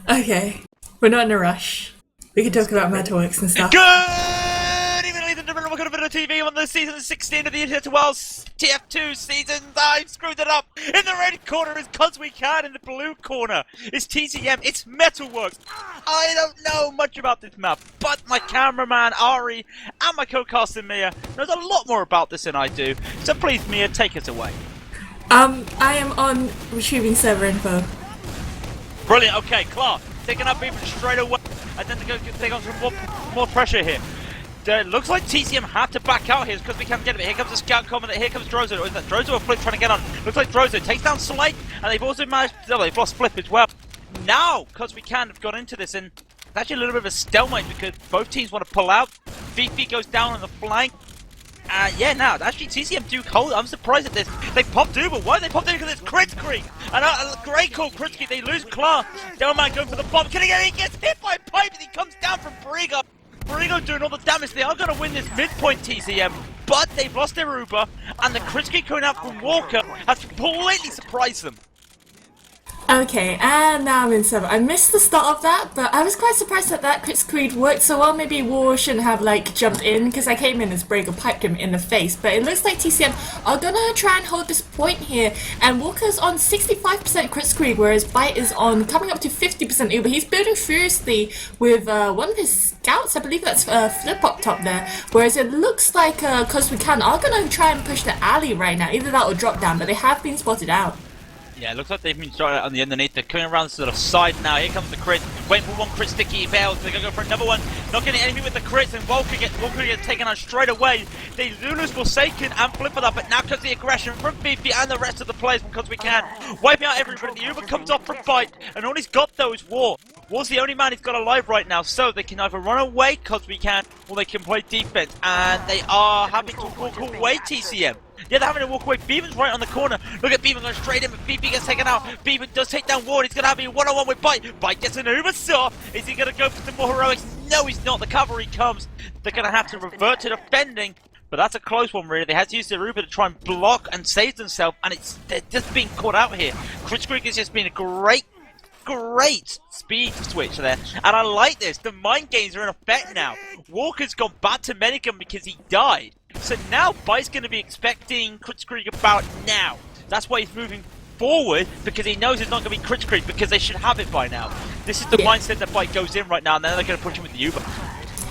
Okay, we're not in a rush. We can talk about Metalworks and stuff. Good evening, ladies and gentlemen. Welcome to Video TV on the season 16 of the ETF2L TF2 season. I screwed it up. In the red corner is cWc. In the blue corner is TSM. It's Metalworks. I don't know much about this map, but my cameraman Arie and my co-caster Mia knows a lot more about this than I do. So please, Mia, take us away. I am on retrieving server info. Brilliant. Okay, Clark, taking up even straight away, and then to go take on some more pressure here. It looks like TSM had to back out here because we can't get it. Here comes the scout coming. Here comes Drozo. Or is that Drozo or Flip trying to get on? Looks like Drozo takes down Slate, and they've also managed. Oh, they've lost Flip as well. Now, because we can have got into this, and it's actually a little bit of a stalemate because both teams want to pull out. Fifi goes down on the flank. Yeah, now actually TSM do hold. I'm surprised at this. They popped Uber. Why did they pop Uber? Because it's Kritzkrieg. And a great call, Kritzkrieg. They lose Clark. Devilman going for the bomb. Can he get it? He gets hit by a pipe, and he comes down from Brigo. Brigo doing all the damage. They are going to win this midpoint TSM, but they've lost their Uber, and the Kritzkrieg coming out from Walker has completely surprised them. Okay, and now I'm in server. I missed the start of that, but I was quite surprised that Kritzkrieg worked so well. Maybe War shouldn't have jumped in because I came in as Brago piped him in the face. But it looks like TSM are gonna try and hold this point here. And Walker's on 65% Kritzkrieg, whereas Bite is on coming up to 50% Uber. He's building furiously with one of his scouts. I believe that's Flip up top there. Whereas it looks like cWc are gonna try and push the alley right now. Either that or drop down, but they have been spotted out. Yeah, it looks like they've been started on the underneath. They're coming around the sort of side now. Here comes the crit. Waiting for one crit sticky. He fails. They're going to go for another one. Not getting anything with the crits, and Walker gets taken out straight away. They lose Forsaken and Flip it up, but now comes the aggression from Fifi and the rest of the players because we can. Wiping out everybody. The Uber comes off from Bite, and all he's got though is War. War's the only man he's got alive right now, so they can either run away because we can, or they can play defense, and they are having to walk away, TSM. Yeah, they're having to walk away. Beeman's right on the corner. Look at Beeman going straight in, but Fifi gets taken out. Beeman does take down Ward. He's going to have a one-on-one with Bite. Bite gets an Uber saw. Is he going to go for some more heroics? No, he's not. The cavalry comes. They're going to have to revert to defending, but that's a close one, really. They had to use their Uber to try and block and save themselves, and they're just being caught out here. Kritzkrieg has just been a great speed switch there, and I like this. The mind games are in effect now. Walker's gone back to Medicum because he died, so now Bite's going to be expecting Kritzkrieg about now. That's why he's moving forward, because he knows it's not going to be Kritzkrieg because they should have it by now. This is the mindset that Bite goes in right now, and then they're going to push him with the Uber.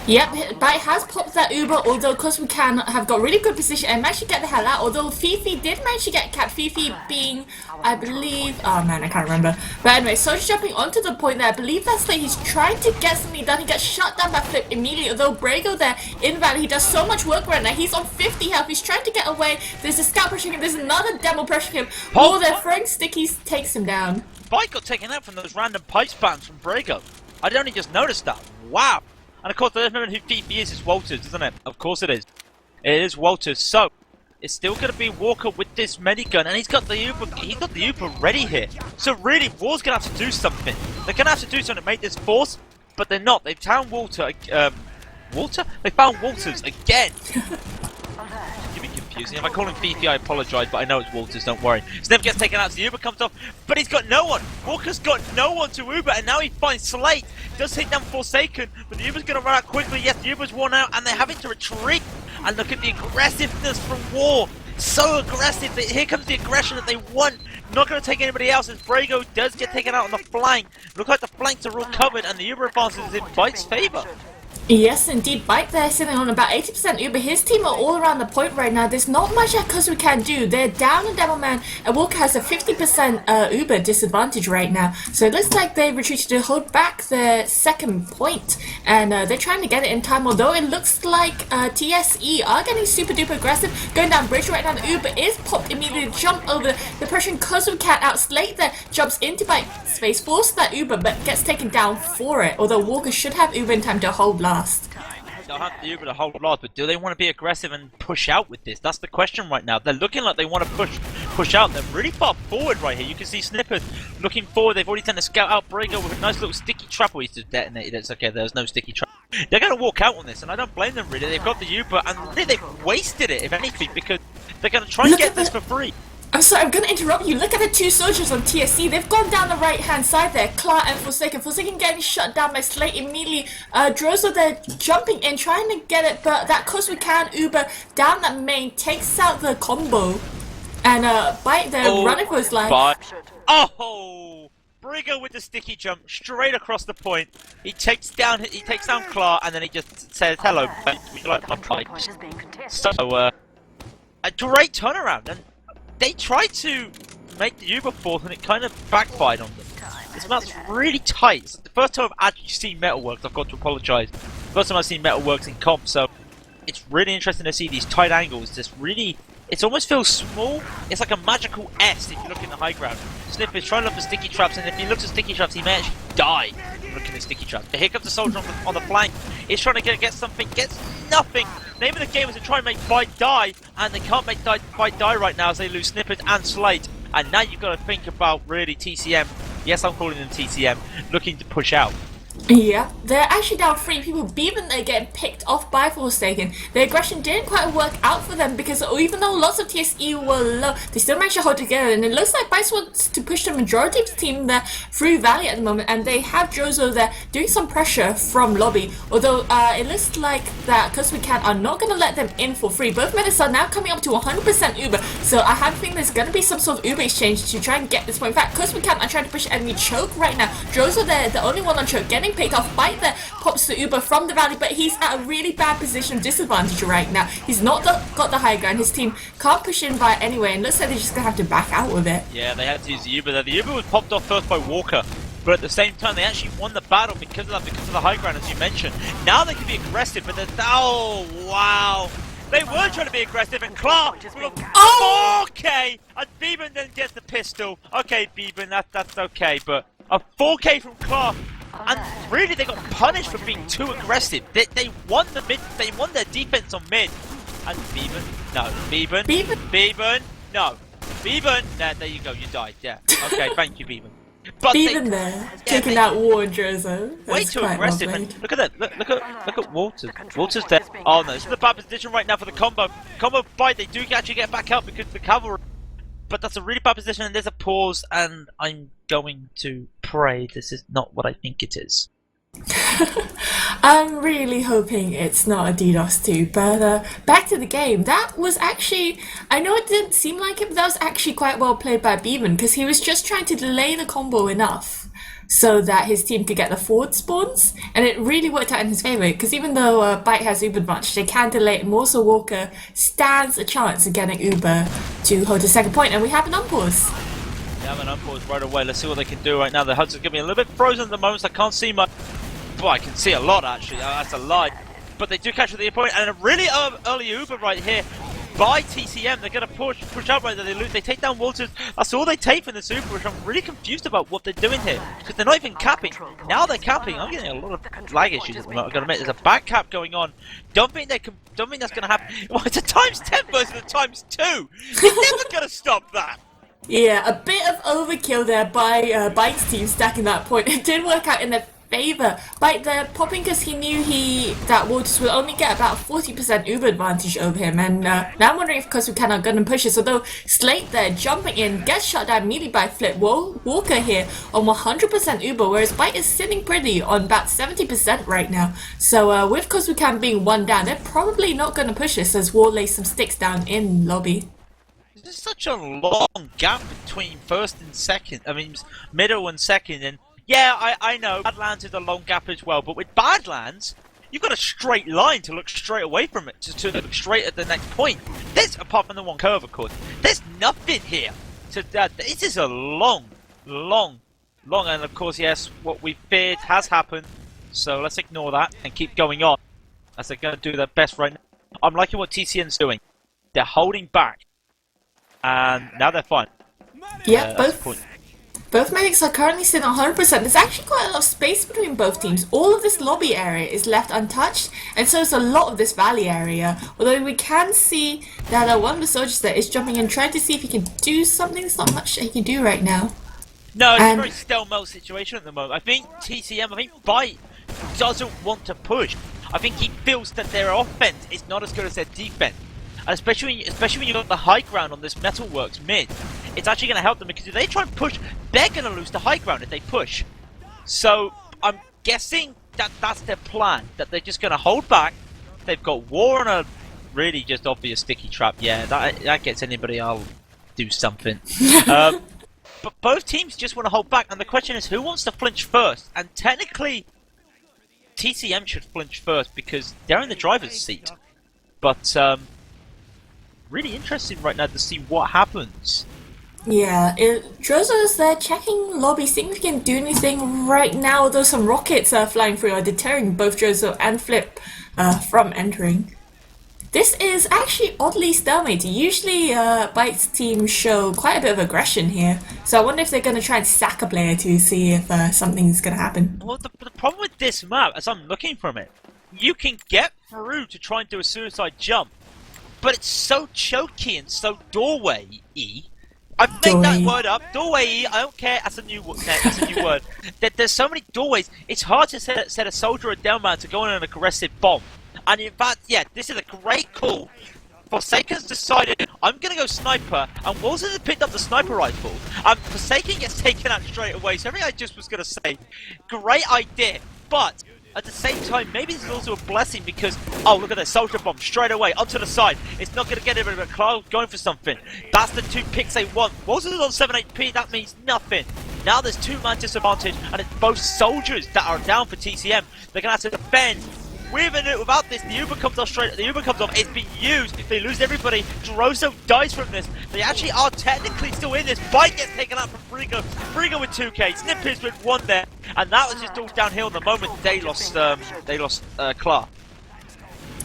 Yep, Bite has popped that Uber, although cWc have got really good position and managed to get the hell out, although Fifi did manage to get capped, Fifi being, I believe, oh man, I can't remember. But anyway, so he's jumping onto the point there, I believe that's like he's trying to get something done, he gets shut down by Flip immediately, although Brago there, in Valley, he does so much work right now, he's on 50 health, he's trying to get away, there's a scout pushing him, there's another demo pushing him, they're throwing stickies, takes him down. Bite got taken out from those random pipe spams from Brago. I only just noticed that. Wow. And of course, let's remember who Fifi is. It's Walters, isn't it? Of course it is. It is Walters. So it's still going to be Walker with this minigun, and he's got the Uber. He's got the Uber ready here. So really, War's going to have to do something. They're going to have to do something to make this force, but they're not. They've found Walter. Walter? They found Walters again. Give me confusing. If I call him Fifi, I apologise, but I know it's Walters. Don't worry. Sniff gets taken out. So the Uber comes off, but he's got no one. Walker's got no one to Uber, and now he finds Slate. Does take down Forsaken, but the Uber's going to run out quickly. Yes, the Uber's worn out, and they're having to retreat. And look at the aggressiveness from War. So aggressive. Here comes the aggression that they want. Not going to take anybody else, as Brago does get taken out on the flank. Look like the flanks are all covered, and the Uber advances is in Bite's favour. Yes, indeed. Bite there sitting on about 80% Uber. His team are all around the point right now. There's not much that cWc can do. They're down in Devilman, and Walker has a 50% Uber disadvantage right now. So it looks like they retreated to hold back their second point, and they're trying to get it in time. Although it looks like TSE are getting super duper aggressive, going down bridge right now. The Uber is popped immediately, jump over the pressuring cWc out. Slate there jumps into Bite's face, forces that Uber, but gets taken down for it. Although Walker should have Uber in time to hold last. They'll have the Uber a whole lot, but do they want to be aggressive and push out with this? That's the question right now. They're looking like they want to push out. They're really far forward right here. You can see Snipper looking forward. They've already sent a scout out. Brago with a nice little sticky trap. Well, he's just detonated. It's okay. There's no sticky trap. They're going to walk out on this, and I don't blame them really. They've got the Uber, and really they've wasted it, if anything, because they're going to try and get this for free. I'm sorry, I'm gonna interrupt you. Look at the two soldiers on TSC. They've gone down the right-hand side there. Clark and Forsaken. Forsaken getting shut down by Slate immediately. Drozo there jumping in, trying to get it, but that cWc Uber down that main takes out the combo. And Bite there running for his life. Oh! Brigger with the sticky jump straight across the point. He takes down Clark, and then he just says, "Hello, mate. Would you like my bite?" So a great turnaround, and they tried to make the Uber fourth, and it kind of backfired on them. This map's really tight. It's the first time I've actually seen Metalworks. I've got to apologise. First time I've seen Metalworks in comp, so it's really interesting to see these tight angles. It almost feels small. It's like a magical S if you look in the high ground. Snip is trying to look for sticky traps, and if he looks at sticky traps, he may actually die looking at sticky traps. But here comes the soldier on the flank. He's trying to get something, gets nothing. Name of the game is to try and make Bite die, and they can't make Bite die right now as they lose Snippet and Slate. And now you've got to think about really TCM. Yes, I'm calling them TCM, looking to push out. Yeah, they're actually down 3 people. Even they're getting picked off by Forsaken. The aggression didn't quite work out for them because even though lots of TSE were low, they still managed to hold together. And it looks like Bice wants to push the majority of the team there through Valley at the moment. And they have Drozo there doing some pressure from lobby. Although it looks like that cWc are not going to let them in for free. Both medics are now coming up to 100% Uber. So I have a feeling there's going to be some sort of Uber exchange to try and get this point. In fact, cWc are trying to push enemy choke right now. Drozo there, the only one on choke, getting picked off. Bite there pops the Uber from the Valley, but he's at a really bad position of disadvantage right now. He's not got the high ground. His team can't push in by anyway, and looks like they're just going to have to back out with it. Yeah, they had to use the Uber there. The Uber was popped off first by Walker, but at the same time, they actually won the battle because of that, because of the high ground, as you mentioned. Now they can be aggressive, but oh, wow. They were trying to be aggressive, and Clark with a 4K, and Beeban then gets the pistol. Okay, Beeban, that's okay, but a 4K from Clark. And really, they got punished for being too aggressive. They won the mid. They won their defense on mid. And Beeban, no, Beeban, no, Beeban. There you go. You died. Yeah. Okay. Thank you, Beeban. But Beeban there, taking out War and Drozo. Way too aggressive. And look at that. Look at Walters. Walters there. Oh no, this is a bad position right now for the combo. Combo Bite. They do actually get back out because of the cavalry. But that's a really bad position, and there's a pause, and I'm going to pray this is not what I think it is. I'm really hoping it's not a DDoS too, but back to the game. That was actually, I know it didn't seem like it, but that was actually quite well played by Beeman, because he was just trying to delay the combo enough so that his team could get the forward spawns, and it really worked out in his favour, because even though Bite has Uber advantage, they can delay it more, so Walker stands a chance of getting Uber to hold the second point, and we have an unpause. They have an unpause right away. Let's see what they can do right now. The HUDs are going to be a little bit frozen at the moment, so I can't see much. Well, I can see a lot, actually. That's a lie. But they do catch the point, and a really early Uber right here by TCM. They're going to push out right there. They take down Walters. That's all they take from this Uber, which I'm really confused about what they're doing here. Because they're not even capping. Now they're capping. I'm getting a lot of lag issues at the moment. I've got to admit, there's a back cap going on. Don't think that's going to happen. Well, it's a times 10 versus a times 2. You're never going to stop that. Yeah, a bit of overkill there by Bite's team stacking that point. It did work out in their favour. Bite there popping because he knew that Walters will only get about 40% Uber advantage over him, and now I'm wondering if cWc are going to push this, although Slate there jumping in gets shut down immediately by Flip. Walker here on 100% Uber, whereas Bite is sitting pretty on about 70% right now. So with cWc being one down, they're probably not going to push this as Wall lays some sticks down in lobby. There's such a long gap between first and second. I mean, middle and second. And yeah, I know Badlands is a long gap as well. But with Badlands, you've got a straight line to look straight away from it, to look straight at the next point. There's, apart from the one curve, of course, there's nothing here. So this is a long. And of course, yes, what we feared has happened. So let's ignore that and keep going on, as they're going to do their best right now. I'm liking what TCN's doing. They're holding back. And now they're fine. Yeah, both medics are currently sitting on 100%. There's actually quite a lot of space between both teams. All of this lobby area is left untouched, and so is a lot of this valley area. Although we can see that one of the soldiers there is jumping in, trying to see if he can do something. There's not much he can do right now. No, it's a very stalemate situation at the moment. I think Bite doesn't want to push. I think he feels that their offense is not as good as their defense. and especially when you got the high ground on this Metalworks mid, it's actually going to help them because if they try and push, they're going to lose the high ground if they push. So I'm guessing that that's their plan, that they're just going to hold back. They've got War on a really just obvious sticky trap. Yeah, that gets anybody. I'll do something. But both teams just want to hold back, and the question is who wants to flinch first? And technically, TCM should flinch first because they're in the driver's seat. But really interesting right now to see what happens. Yeah, Drozo's there checking lobby, seeing if he can do anything right now, although some rockets are flying through are deterring both Drozo and Flip from entering. This is actually oddly stalemate. Usually Byte's team show quite a bit of aggression here, so I wonder if they're going to try and sack a player to see if something's going to happen. Well, the problem with this map, as I'm looking from it, you can get through to try and do a suicide jump, but it's so choky and so doorway-y. I've made that word up, doorway-y, I don't care, that's a new word. There's so many doorways, it's hard to set a soldier or downman to go on an aggressive bomb. And in fact, yeah, this is a great call. Forsaken's decided, I'm going to go sniper, and Wilson has picked up the sniper rifle. Forsaken gets taken out straight away, so everything I just was going to say, great idea, but at the same time, maybe this is also a blessing because, oh, look at that, soldier bomb straight away, onto the side. It's not going to get him, but Cloud going for something. That's the 2 picks they want. Wilson is on 7 HP, that means nothing. Now there's 2-man disadvantage, and it's both soldiers that are down for TCM. They're going to have to defend. Without this, the Uber comes off straight. The Uber comes off. It's been used. They lose everybody. Drozo dies from this. They actually are technically still in this. Bite gets taken out from Frigo. Frigo with 2k. Snippers with 1 there, and that was just all downhill the moment they lost. Clark.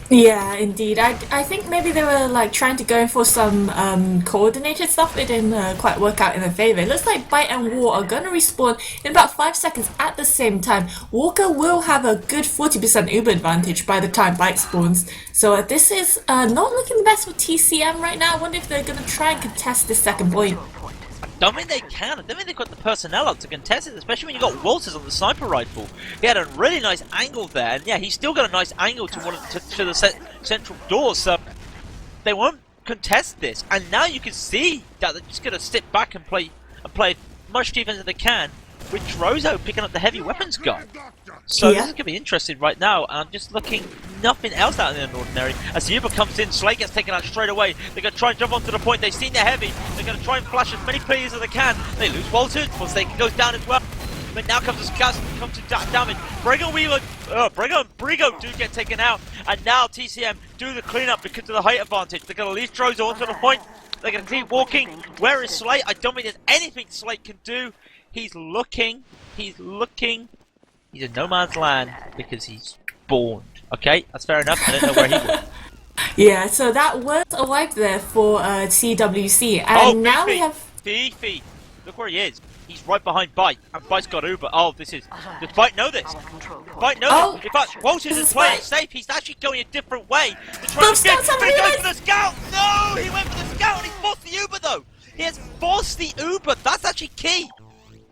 Yeah, indeed. I think maybe they were like trying to go for some coordinated stuff. It didn't quite work out in their favor. It looks like Bite and War are gonna respawn in about 5 seconds at the same time. Walker will have a good 40% Uber advantage by the time Bite spawns. So this is not looking the best for TCM right now. I wonder if they're gonna try and contest this second point. I don't think they can. I don't think they've got the personnel up to contest it, especially when you got Walters on the sniper rifle. He had a really nice angle there, and yeah, he's still got a nice angle to the central door, so they won't contest this. And now you can see that they're just going to sit back and play as much defense as they can, with Drozo picking up the heavy weapons gun. So this is going to be interesting right now, and I'm just looking nothing else out of the ordinary. As the Uber comes in, Slate gets taken out straight away. They're going to try and jump onto the point. They've seen their heavy. They're going to try and flash as many players as they can. They lose Walters. Forsaken goes down as well. But now comes the scouts, comes to damage. Brigo and Brigo do get taken out. And now TCM do the cleanup because of the height advantage. They're going to leave Drozo onto the point. They're going to keep walking. Where is Slate? I don't think there's anything Slate can do. He's looking. He's in no man's land because he's spawned. Okay, that's fair enough. I don't know where he went. Yeah, so that was a wipe there for cWc. And now we have... Fifi! Look where he is. He's right behind Bite. And Bite's got Uber. Oh, this is... Does Bite know this? Bite knows this. In fact, Walters is playing it safe. He's actually going a different way. But he goes for the scout! No! He went for the scout and he forced the Uber though! He has forced the Uber! That's actually key!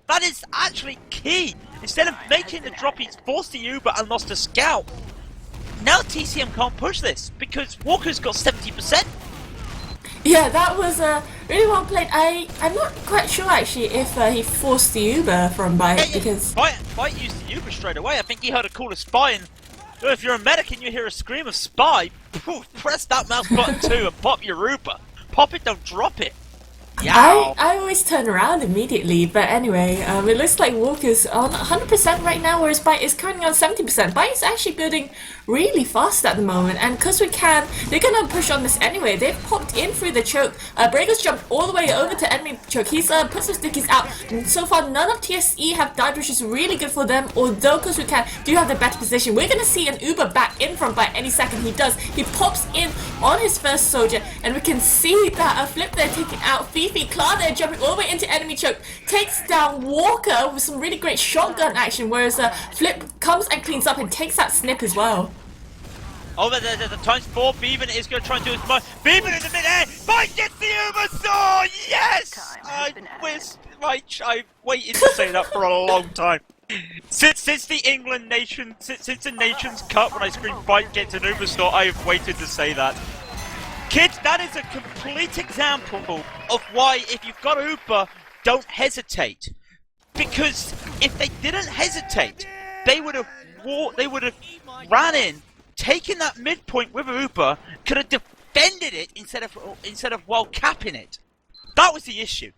That is actually key! Instead of making the drop, he's forced the Uber and lost a scout. Now TCM can't push this because Walker's got 70%. Yeah, that was really well played. I'm not quite sure actually if he forced the Uber from Bite because... Bite used the Uber straight away. I think he heard a call of spy, and if you're a medic and you hear a scream of spy, press that mouse button too and pop your Uber. Pop it, don't drop it. I always turn around immediately, but anyway, it looks like Walker's on 100% right now, whereas Bite is currently on 70%. Bite is actually building really fast at the moment, and because we can, they're going to push on this anyway. They've popped in through the choke. Brago's jumped all the way over to enemy choke. He's put some stickies out. And so far, none of TSE have died, which is really good for them, although because we can do have the better position. We're going to see an Uber back in from Bite any second. He does. He pops in on his first soldier, and we can see that Flip there taking out Fifi. Clara there jumping all the way into enemy choke, takes down Walker with some really great shotgun action, whereas Flip comes and cleans up and takes that snip as well. Over there, the times 4, Beaven is going to try and do his most. Beaven in the mid-air! Bite gets the Uber sword! Yes! I've waited to say that for a long time. Since the Nations Cup, when I screamed Bite gets an Uber sword, I have waited to say that. Kids, that is a complete example of why, if you've got Uber, don't hesitate. Because if they didn't hesitate, they would have ran in, taken that midpoint with Uber, could have defended it instead of while capping it. That was the issue.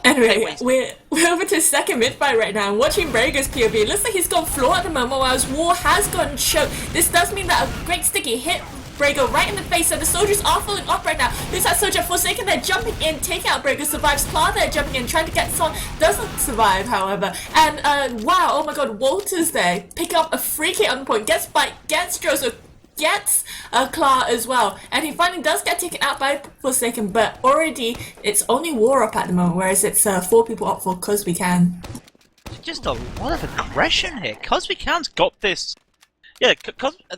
Anyway, we're over to second mid-fight right now. I'm watching Brager's POV. It looks like he's gone floor at the moment, while his War has gotten choked. This does mean that a great sticky hit Brager right in the face, and the soldiers are falling off right now. Who's that soldier? Forsaken there, jumping in, taking out Brager, survives. Klar there, jumping in, trying to get someone, doesn't survive, however. And, wow, oh my god, Walters there, pick up a free hit on the point, gets Bite, gets Joseph, gets Klar as well, and he finally does get taken out by Forsaken, but already it's only War up at the moment, whereas it's 4 people up for cWc. Just a lot of aggression here. cWc's got this. Yeah,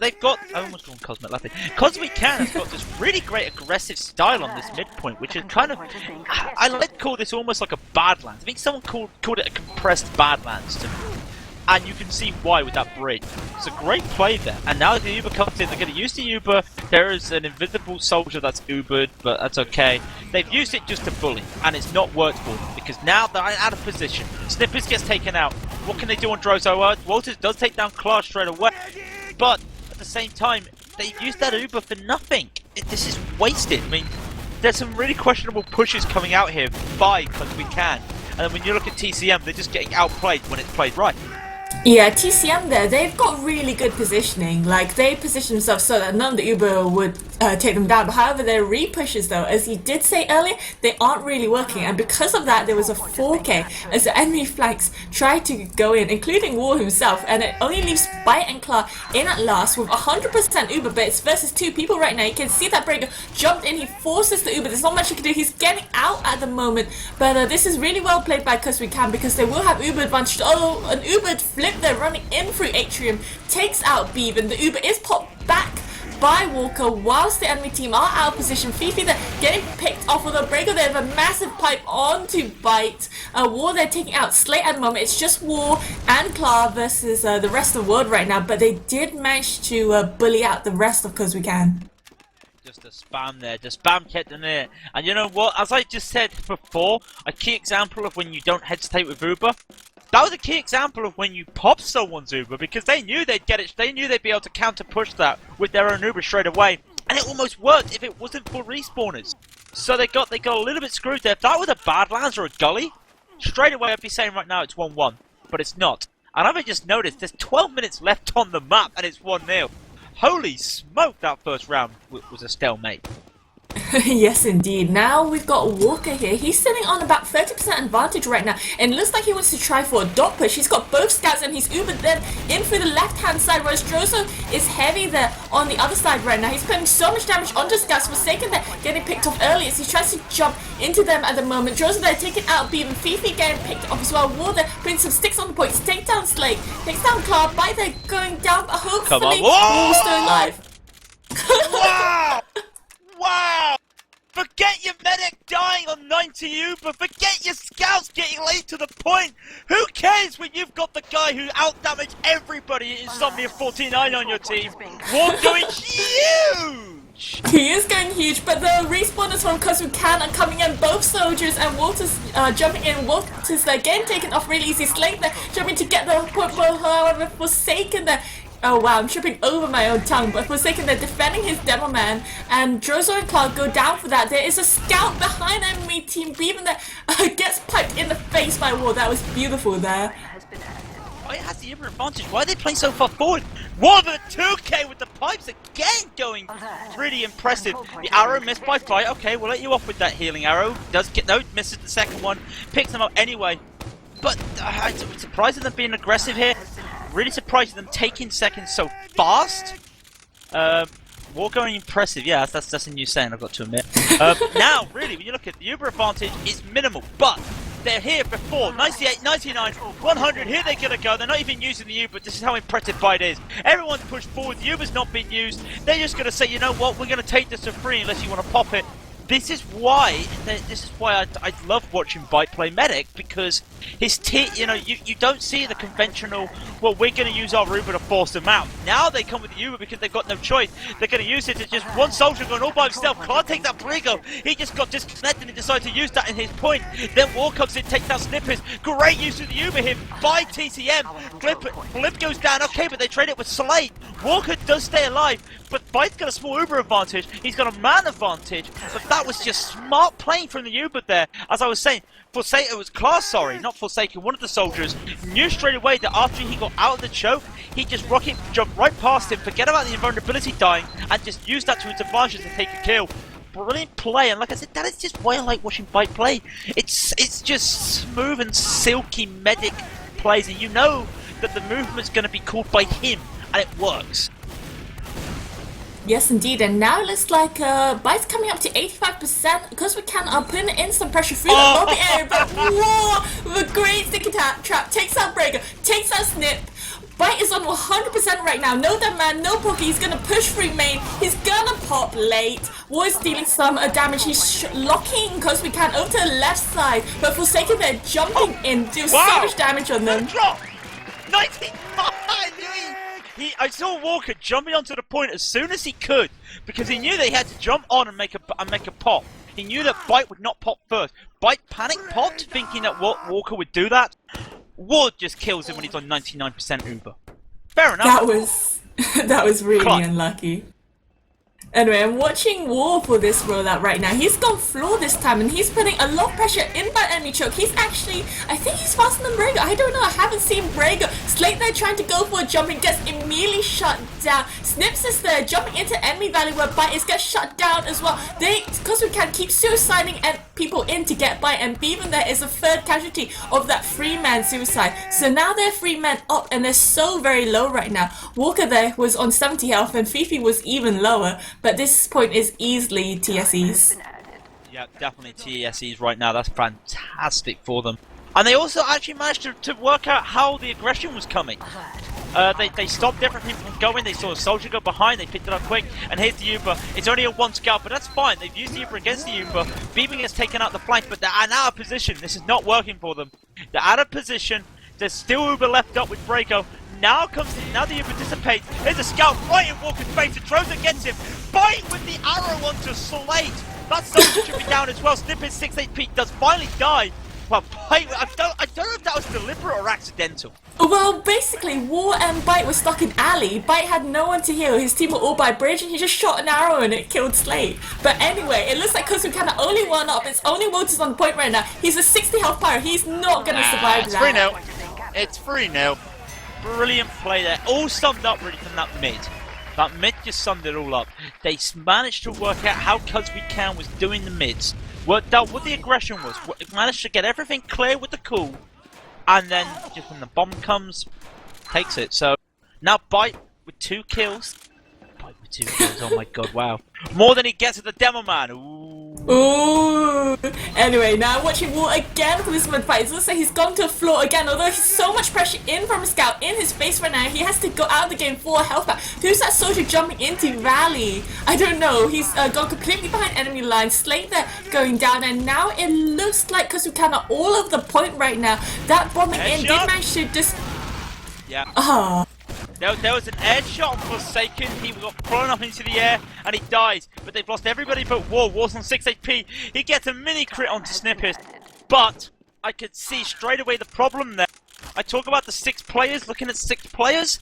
they've got. I almost called him Cosmic Latte. cWc has got this really great aggressive style on this midpoint, which is kind of. I like to call this almost like a Badlands. I think someone called it a compressed Badlands to me. And you can see why with that bridge. It's a great play there. And now the Uber comes in, they're going to use the Uber. There is an invisible soldier that's Ubered, but that's okay. They've used it just to bully, and it's not worked for them, because now they're out of position. Snippers gets taken out. What can they do on Drozo? Walters does take down Klar straight away, but at the same time, they've used that Uber for nothing. This is wasted. I mean, there's some really questionable pushes coming out here by cWc. And then when you look at TSM, they're just getting outplayed when it's played right. Yeah, TSM there, they've got really good positioning. Like, they position themselves so that none of the Uber would take them down. But however, their re-pushes, though, as he did say earlier, they aren't really working. And because of that, there was a 4K as the enemy flanks tried to go in, including War himself. And it only leaves Bite and Klar in at last with 100% Uber. But it's versus 2 people right now. You can see that Brager jumped in. He forces the Uber. There's not much he can do. He's getting out at the moment. But this is really well played by cWc, because they will have Uber advantage. Oh, an Uber flip there running in through Atrium takes out Beaven. The Uber is popped back by Walker whilst the enemy team are out of position. Fifi there getting picked off with a Brager. They have a massive pipe onto Bite. War they're taking out Slate at the moment. It's just War and Klar versus the rest of the world right now, but they did manage to bully out the rest of cWc. Just a spam there, just spam kept in there. And you know what, as I just said before, a key example of when you don't hesitate with Uber, that was a key example of when you pop someone's Uber, because they knew they'd get it, they knew they'd be able to counter push that with their own Uber straight away, and it almost worked if it wasn't for respawners. So they got a little bit screwed there. If that was a Badlands or a Gully, straight away I'd be saying right now it's 1-1, but it's not. And I've just noticed there's 12 minutes left on the map and it's 1-0. Holy smoke, that first round was a stalemate. Yes, indeed. Now we've got Walker here. He's sitting on about 30% advantage right now, and it looks like he wants to try for a dot push. He's got both scouts, and he's Ubered then in through the left-hand side, whereas Drozo is heavy there on the other side right now. He's putting so much damage onto scouts. Forsaken there getting picked off early as he tries to jump into them at the moment. Drozo there taking out Beaven. Fifi getting picked off as well. War there putting some sticks on the points. Take down Slate. Takes down Klar. Bite there going down, but hopefully War's still alive. Wow! Wow! Forget your medic dying on 90 Uber, forget your scouts getting late to the point! Who cares when you've got the guy who outdamaged everybody in Insomnia 49 on your team? War going huge! He is going huge, but the respawners from cWc are coming in, both soldiers and Walters jumping in. Walters again taken off really easy. Slate there jumping to get the point, however, Forsaken there. Oh wow, I'm tripping over my own tongue, but Forsaken they're defending his Demo Man, and Drozo and Klar go down for that. There is a scout behind enemy team Beaven that gets piped in the face by War. That was beautiful there. Why has the Uber advantage? Why are they playing so far forward? War the 2K with the pipes again going pretty impressive. The arrow missed by Fight. Okay, we'll let you off with that healing arrow. Does get no, misses the second one, picks them up anyway. But it's surprising them being aggressive here. Really surprised them taking seconds so fast. War going impressive. Yeah, that's a new saying, I've got to admit. Now, really, when you look at the Uber advantage, it's minimal. But they're here before 98, 99, 100. Here they're going to go. They're not even using the Uber. This is how impressive Bite is. Everyone's pushed forward. The Uber's not being used. They're just going to say, you know what, we're going to take this to free unless you want to pop it. This is why I love watching Bite play Medic, because His you know, you don't see the conventional, well, we're going to use our Uber to force them out. Now they come with the Uber because they've got no choice. They're going to use it to just one soldier going all by himself. Can't take that Brigo. He just got disconnected and decided to use that in his point. Then War comes in, takes out Snippers. Great use of the Uber here by TSM. Blip goes down, okay, but they trade it with Slate. Walker does stay alive, but Bite's got a small Uber advantage. He's got a man advantage, but that was just smart playing from the Uber there. As I was saying, Forsaken, it was Class, sorry, not Forsaken, one of the soldiers, knew straight away that after he got out of the choke, he just jumped right past him, forget about the invulnerability dying, and just used that to his advantage to take a kill. Brilliant play, and like I said, that is just why I like watching Bite play. It's just smooth and silky medic plays, and you know that the movement's going to be called by him, and it works. Yes, indeed, and now it looks like Bite's coming up to 85% because we can putting in some pressure through the lobby area, but War with a great sticky trap takes out Breaker, takes out Snip. Bite is on 100% right now, no dead man, no poke, he's gonna push through main, he's gonna pop late. War is dealing some damage, he's locking because we can over to the left side, but Forsaken they're jumping in, do so much damage on them. Drop! 99! I saw Walker jumping onto the point as soon as he could because he knew they had to jump on and make a pop. He knew that Bite would not pop first. Bite panic popped, thinking that Walker would do that. Ward just kills him when he's on 99% Uber. Fair enough. That was really unlucky. Anyway, I'm watching War for this rollout right now. He's gone floor this time and he's putting a lot of pressure in by enemy choke. He's actually, I think he's faster than Brago. I don't know, I haven't seen Brago. Slate there trying to go for a jump and gets immediately shut down. Snips is there jumping into enemy valley where Bite is gets shut down as well. Because we can keep suiciding and people in to get Bite, and Beaven there is a third casualty of that 3-man suicide. So now they're 3 men up and they're so very low right now. Walker there was on 70 health and Fifi was even lower. But this point is easily TSE's. Yeah, definitely TSE's right now. That's fantastic for them. And they also actually managed to work out how the aggression was coming. They stopped different people from going. They saw a soldier go behind. They picked it up quick. And here's the Uber. It's only a 1 scout, but that's fine. They've used the Uber against the Uber. Beaming has taken out the flank, but they're out of position. This is not working for them. They're out of position. There's still Uber left up with Braco. Now the Uber dissipates. There's a scout right in Walker's face. And Troza gets him. Bite with the arrow onto Slate. That soldier should be down as well. Snippet 6 HP does finally die. Well, Bite, I don't know if that was deliberate or accidental. Well, basically, War and Bite were stuck in alley. Bite had no one to heal. His team were all by bridge, and he just shot an arrow and it killed Slate. But anyway, it looks like Kozukana only one up. It's only Wotus on the point right now. He's a 60 health pyro. He's not going to survive it's that. It's 3-0. Brilliant play there. All summed up really from that mid. That mid just summed it all up. They managed to work out how cWc was doing the mids. Worked out what the aggression was. Managed to get everything clear with the cool. And then, just when the bomb comes, takes it. So, now Bite with 2 kills. Bite with 2 kills, oh my god, wow. More than he gets at the Demo Man. Ooh. Anyway, now watching War again for this mid fight. It looks like he's gone to the floor again, although he's so much pressure in from a scout in his face right now. He has to go out of the game for a health pack. Who's that soldier jumping into Rally? I don't know. He's gone completely behind enemy lines. Slate there going down, and now it looks like Kozukana all over the point right now. That bombing in did manage to just... Yeah. There was an air shot on Forsaken. He got thrown up into the air and he dies. But they've lost everybody but War. War's on 6 HP. He gets a mini crit onto Snippet. But I could see straight away the problem there. I talk about the 6 players, looking at 6 players.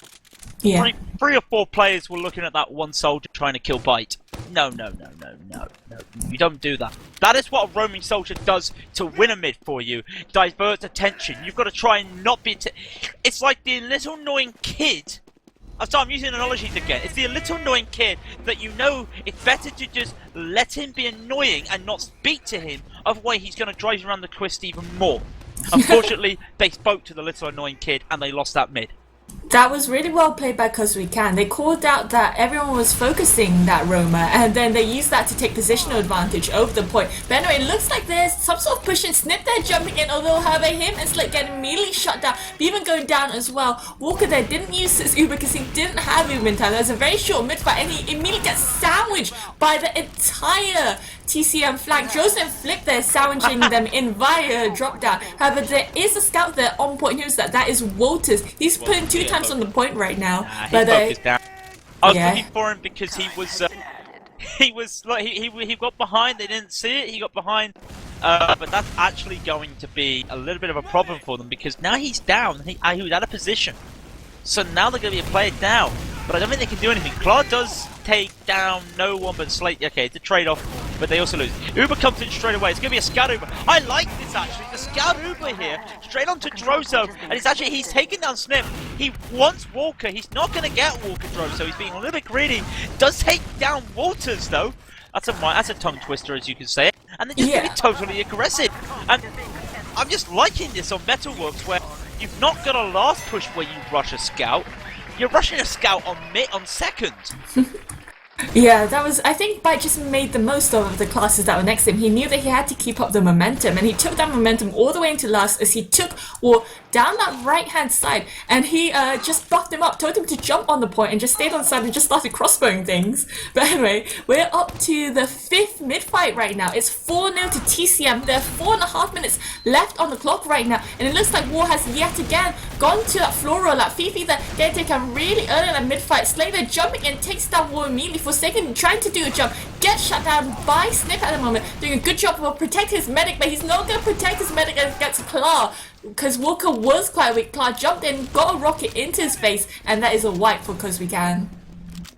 Yeah. 3 or 4 players were looking at that one soldier trying to kill Bite. No. You don't do that. That is what a roaming soldier does to win a mid for you. Diverts attention. You've got to try and not be... It's like the little annoying kid... I'm using analogies again. It's the little annoying kid that you know it's better to just let him be annoying and not speak to him. Otherwise, he's going to drive you around the twist even more. Unfortunately, they spoke to the little annoying kid and they lost that mid. That was really well played by cWc. They called out that everyone was focusing that Roma, and then they used that to take positional advantage over the point. But anyway, it looks like there's some sort of push and Snip there jumping in, although however him and Slick getting immediately shut down. Beaven going down as well. Walker there didn't use his Uber because he didn't have movement time. There was a very short mid fight and he immediately gets sandwiched by the entire TCM flank. Joseph flipped there, sandwiching them in via drop down. However, there is a scout there on point. Who's that? That is Walters. He's putting 2 times on the point right now. Nah, but focused down. I was yeah. looking for him because he was like he got behind. They didn't see it. He got behind. But that's actually going to be a little bit of a problem for them because now he's down. He was out of position. So now they're going to be a player down. But I don't think they can do anything. Claude does take down no one but Slate. Okay, it's a trade-off, but they also lose. Uber comes in straight away. It's going to be a Scout Uber. I like this, actually. The Scout Uber here, straight onto Drozo. And he's taking down Snip. He wants Walker. He's not going to get Walker Drozo. He's being a little bit greedy. Does take down Walters, though. That's a tongue twister, as you can say it. And they're just being totally aggressive. And I'm just liking this on Metalworks, where you've not got a last push where you rush a Scout. You're rushing a Scout on second. Yeah, that was. I think Byte just made the most of the classes that were next to him. He knew that he had to keep up the momentum, and he took that momentum all the way into last as he took War down that right-hand side, and he just buffed him up, told him to jump on the point, and just stayed on the side and just started crossbowing things. But anyway, we're up to the 5th mid-fight right now. It's 4-0 to TCM. There are 4.5 minutes left on the clock right now, and it looks like War has yet again gone to that floor roll. That Fifi that get taken really early in the mid-fight. Slater jumping in, takes down War immediately. Forsaken trying to do a jump, gets shut down by Snip at the moment, doing a good job of protecting his medic, but he's not going to protect his medic against Claw, because Walker was quite weak. Claw jumped in, got a rocket into his face, and that is a wipe for Cause We Can.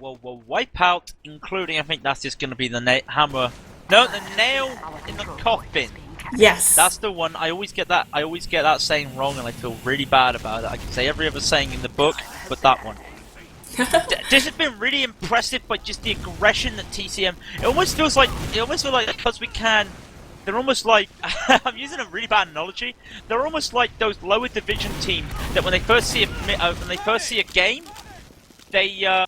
Well, we'll wipe out, including, I think that's just going to be the hammer. No, the nail in the coffin. Yes. That's the one. I always get that saying wrong, and I feel really bad about it. I can say every other saying in the book, but that one. This has been really impressive by just the aggression that TCM. It almost feels like Because We Can. They're almost like I'm using a really bad analogy. They're almost like those lower division teams that when they first see a game, a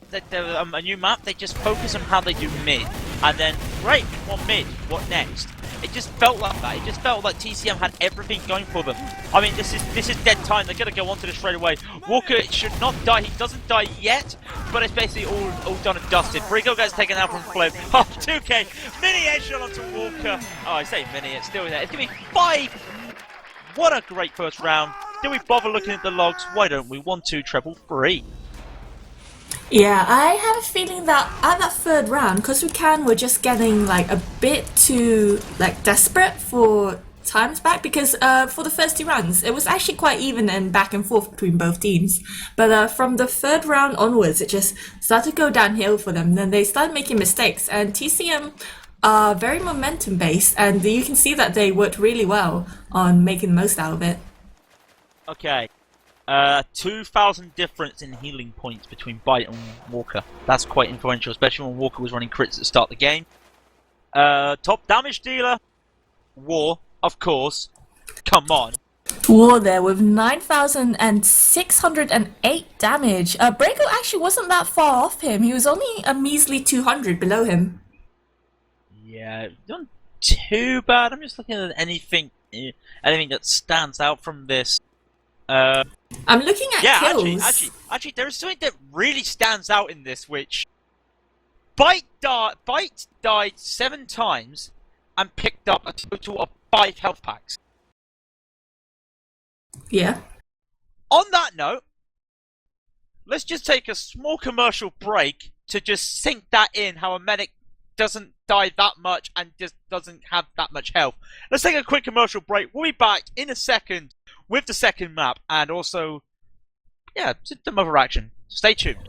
new map, they just focus on how they do mid, and then great, what mid, what next? It just felt like that. It just felt like TCM had everything going for them. I mean, this is dead time. They're gonna go onto this straight away. Walker should not die. He doesn't die yet, but it's basically all done and dusted. Brigo gets taken out from Flip. Oh, 2K mini headshot onto Walker. Oh, I say mini. It's still there. It's gonna be 5. What a great first round. Do we bother looking at the logs? Why don't we? 1-2 treble 3. Yeah, I have a feeling that at that 3rd round, Because We Can, we're just getting like a bit too desperate for times back, because for the first 2 rounds it was actually quite even and back and forth between both teams, but from the 3rd round onwards it just started to go downhill for them. Then they started making mistakes, and TCM are very momentum based, and you can see that they worked really well on making the most out of it. Okay. 2,000 difference in healing points between Byte and Walker. That's quite influential, especially when Walker was running crits at the start of the game. Top damage dealer, War, of course. Come on. War there with 9,608 damage. Braco actually wasn't that far off him. He was only a measly 200 below him. Yeah, not too bad. I'm just looking at anything that stands out from this. I'm looking at kills. Actually, there is something that really stands out in this, which Byte died 7 times and picked up a total of 5 health packs. Yeah. On that note, let's just take a small commercial break to just sink that in, how a medic doesn't die that much and just doesn't have that much health. Let's take a quick commercial break. We'll be back in a second with the second map and also, some other action. Stay tuned.